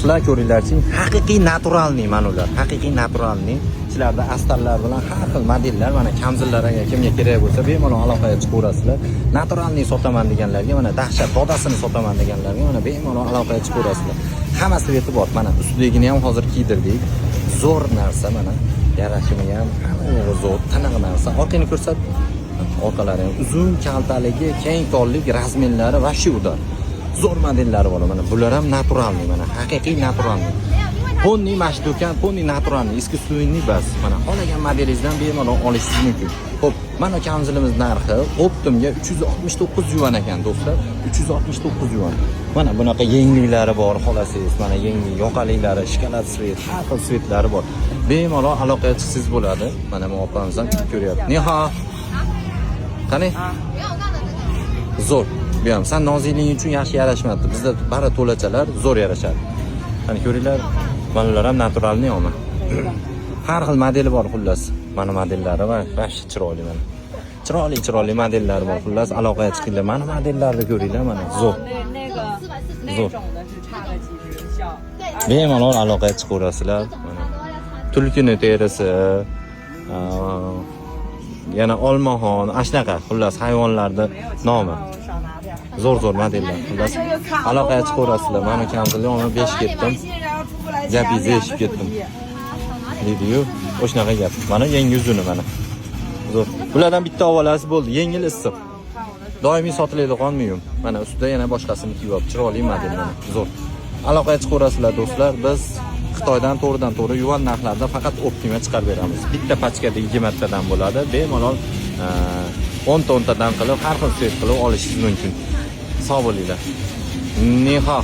do'stlar, ko'ringlarchi, haqiqiy naturalniy mana ular, haqiqiy naturalniy. Ichlarida astarlar bilan har xil modellar, mana kamzillar agar kimga kerak bo'lsa, bemalol aloqaga chiqaverasizlar. Naturalniy sotaman deganlarga, mana dahshat dodasini sotaman deganlarga, mana bemalol aloqaga chiqaverasizlar. Hamma sveti bor. Mana ustidagini ham hozir kiydirdik. Zo'r narsa mana. Yarashimi ham hamma zo'r, tiniq narsa. Orqani ko'rsat. Orqalari ham uzun, kaltaligi, keng tollik, razmerlari va shu udar. Zo'r modellari bor. Mana bular ham naturalniy, mana haqiqiy naturalniy. Ponni mashdukan, ponni naturalniy, искусственный bas. Mana xohlagan modelingizdan bemalol olishingiz mumkin. Xo'p, mana kamzilimiz narxi optimga 369 yuan ekan, do'stlar. 369 yuan. Mana bunaqa yengliklari bor, xolasangiz. Mana yengli yoqaliklari, shikolat svet, har xil svetlari bor. Bemalol aloqaga chiqsangiz bo'ladi. Mana bu opamiz ham ko'ryapti. Niho. Qani? Zo'r. Bu ham san nozikliging uchun yaxshi yarashmadi. Bizda bari to'lachalar zo'r yarashadi. Qani ko'ringlar, mana ular ham naturalniy olma. Har xil modeli bor xullas. Mana modellari va yaxshi chiroyli mana. Chiroyli modellari bor xullas, aloqaga chiqinglar. Mana modellarni ko'ringlar, mana zo'r. Zo'r. Bemalol aloqaga chiqaverasizlar. Mana tulkini terisi, yana olmaxon, ashnaqa xullas hayvonlarning nomi. Zo'r modellar. Xullas aloqaga chiqaverasizlar. Mana kamzilni olib 5 ketdim. Gapingizni eshitib ketdim. Dedi-yu, o'shnaqa gap. Mana yangi yuzini mana. Zo'r. Bulardan bitta olasiz bo'ldi, yengil issiq. Doimiy sotiladi qonmiyum. Mana ustida yana boshqasini kiyib, chiroyli model mana. Zo'r. Aloqaga chiqaverasizlar do'stlar. Biz Xitoydan to'g'ridan-to'g'ri yuvan narxlarda faqat Optima chiqarib beramiz. Bitta pachkada 20 tadan bo'ladi. Bemalol 10 tadan qilib, har xil set qilib olishingiz mumkin. Sog' bo'linglar. Niho.